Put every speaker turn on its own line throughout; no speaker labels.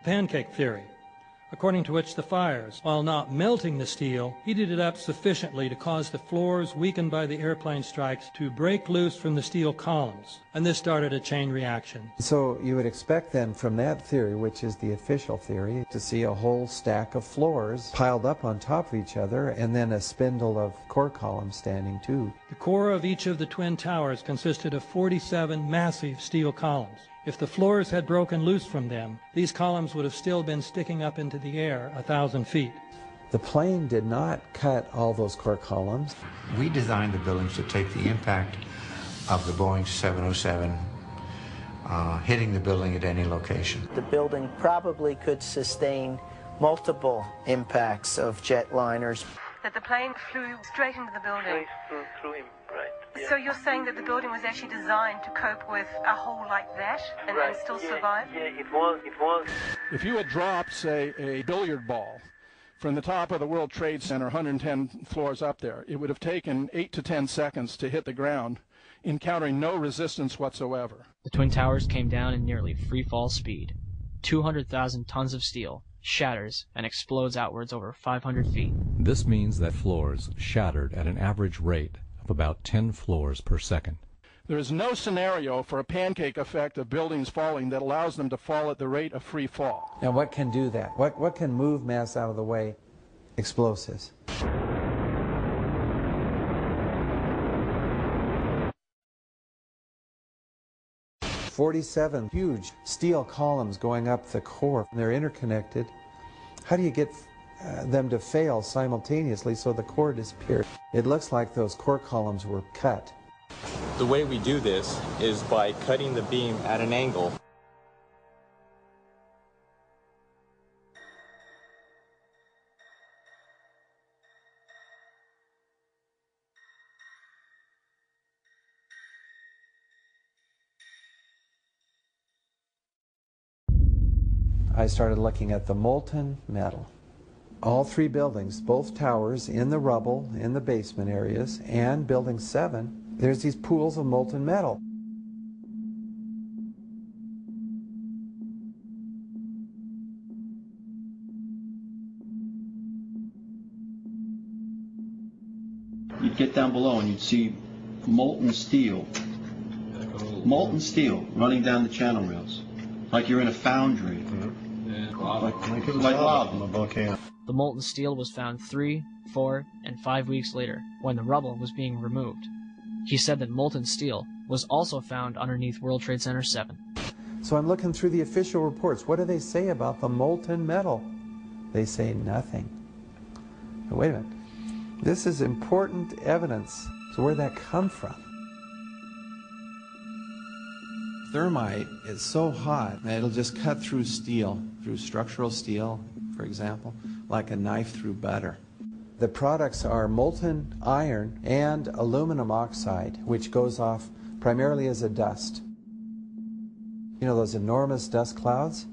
pancake theory, according to which the fires, while not melting the steel, heated it up sufficiently to cause the floors weakened by the airplane strikes to break loose from the steel columns, and this started a chain reaction.
So you would expect then from that theory, which is the official theory, to see a whole stack of floors piled up on top of each other and then a spindle of core columns standing too.
The core of each of the twin towers consisted of 47 massive steel columns. If the floors had broken loose from them, these columns would have still been sticking up into the air 1,000 feet.
The plane did not cut all those core columns.
We designed the buildings to take the impact of the Boeing 707 hitting the building at any location.
The building probably could sustain multiple impacts of jetliners.
That the plane flew straight into the building.
Through him, right. Yeah.
So you're saying that the building was actually designed to cope with a hole like that and still survive?
Yeah, it was.
If you had dropped, say, a billiard ball from the top of the World Trade Center, 110 floors up there, it would have taken 8 to 10 seconds to hit the ground, encountering no resistance whatsoever.
The Twin Towers came down in nearly free fall speed. 200,000 tons of steel shatters and explodes outwards over 500 feet.
This means that floors shattered at an average rate of about 10 floors per second.
There is no scenario for a pancake effect of buildings falling that allows them to fall at the rate of free fall.
Now what can do that? What can move mass out of the way? Explosives. "47 huge steel columns going up the core. They're interconnected. How do you get them to fail simultaneously so the core disappears? It looks like those core columns were cut.
The way we do this is by cutting the beam at an angle.
I started looking at the molten metal. All three buildings, both towers, in the rubble, in the basement areas, and Building 7, there's these pools of molten metal.
You'd get down below and you'd see molten steel running down the channel rails, like you're in a foundry. Like lava from a volcano.
The molten steel was found 3, 4, and 5 weeks later, when the rubble was being removed. He said that molten steel was also found underneath World Trade Center 7.
So I'm looking through the official reports. What do they say about the molten metal? They say nothing. Now, wait a minute. This is important evidence. So where'd that come from? Thermite is so hot that it'll just cut through steel, through structural steel, for example, like a knife through butter. The products are molten iron and aluminum oxide, which goes off primarily as a dust. You know those enormous dust clouds?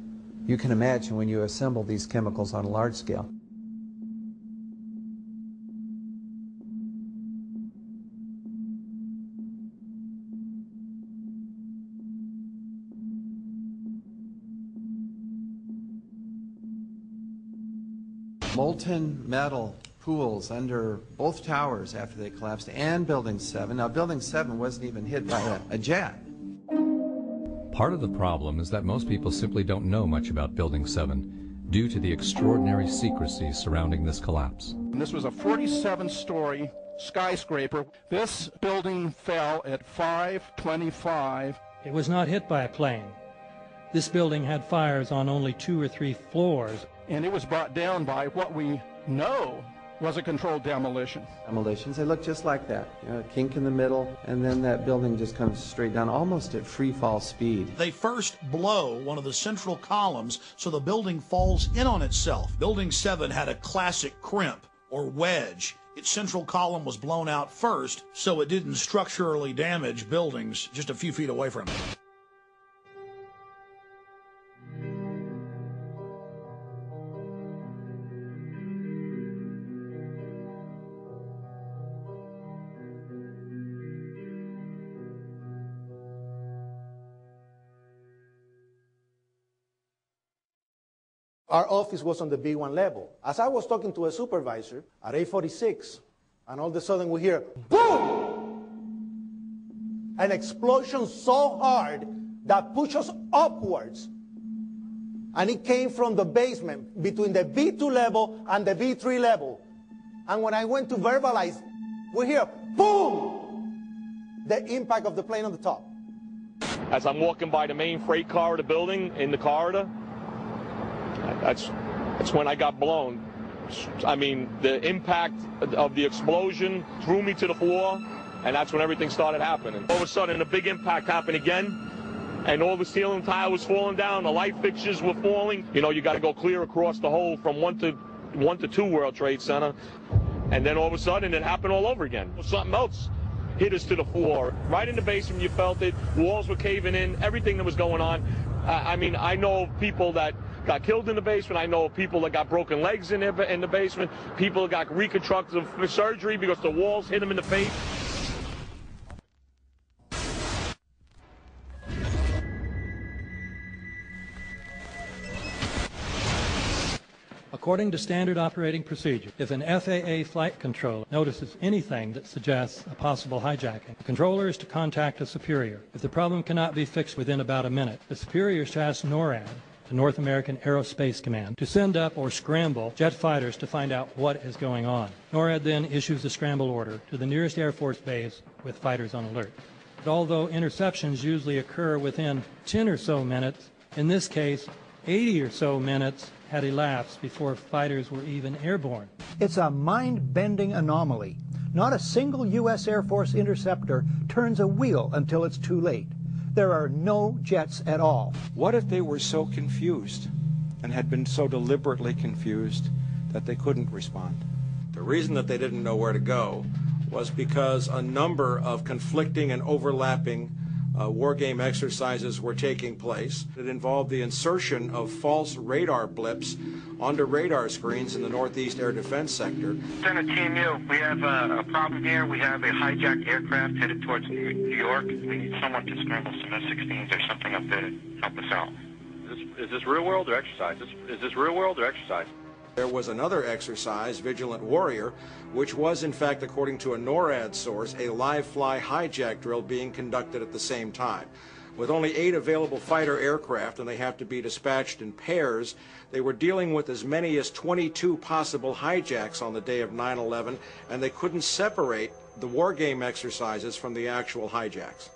You can imagine when you assemble these chemicals on a large scale. Molten metal pools under both towers after they collapsed, and Building 7. Now, Building 7 wasn't even hit by a jet.
Part of the problem is that most people simply don't know much about Building 7 due to the extraordinary secrecy surrounding this collapse.
And this was a 47-story skyscraper. This building fell at 5:25.
It was not hit by a plane. This building had fires on only 2 or 3 floors.
And it was brought down by what we know was a controlled demolition.
Demolitions, they look just like that. You know, a kink in the middle, and then that building just comes straight down, almost at free fall speed.
They first blow one of the central columns so the building falls in on itself. Building 7 had a classic crimp or wedge. Its central column was blown out first, so it didn't structurally damage buildings just a few feet away from it.
Our office was on the B1 level. As I was talking to a supervisor at 8:46, and all of a sudden we hear, boom! An explosion so hard that pushed us upwards. And it came from the basement between the B2 level and the B3 level. And when I went to verbalize, we hear, boom! The impact of the plane on the top.
As I'm walking by the main freight corridor building in the corridor, that's when I got blown. I mean, the impact of the explosion threw me to the floor, and that's when everything started happening. All of a sudden, a big impact happened again, and all the ceiling tile was falling down, the light fixtures were falling. You know, you got to go clear across the whole from 1 to 2 World Trade Center, and then all of a sudden it happened all over again. Something else hit us to the floor. Right in the basement, you felt it. Walls were caving in, everything that was going on. I mean, I know people that got killed in the basement. I know people that got broken legs in the basement. People that got reconstructive surgery because the walls hit them in the face.
According to standard operating procedure, if an FAA flight controller notices anything that suggests a possible hijacking, the controller is to contact a superior. If the problem cannot be fixed within about a minute, the superior is to ask NORAD, the North American Aerospace Command, to send up or scramble jet fighters to find out what is going on. NORAD then issues a scramble order to the nearest Air Force base with fighters on alert. But although interceptions usually occur within 10 or so minutes, in this case, 80 or so minutes had elapsed before fighters were even airborne.
It's a mind-bending anomaly. Not a single U.S. Air Force interceptor turns a wheel until it's too late. There are no jets at all.
What if they were so confused and had been so deliberately confused that they couldn't respond?
The reason that they didn't know where to go was because a number of conflicting and overlapping war game exercises were taking place. It involved the insertion of false radar blips onto radar screens in the Northeast Air Defense Sector.
Center Team U, we have a problem here. We have a hijacked aircraft headed towards New York. We need someone to scramble some F-16s or something up there to help us out.
Is this real world or exercise? Is this real world or exercise?
There was another exercise, Vigilant Warrior, which was in fact, according to a NORAD source, a live fly hijack drill being conducted at the same time. With only 8 available fighter aircraft, and they have to be dispatched in pairs, they were dealing with as many as 22 possible hijacks on the day of 9/11, and they couldn't separate the war game exercises from the actual hijacks.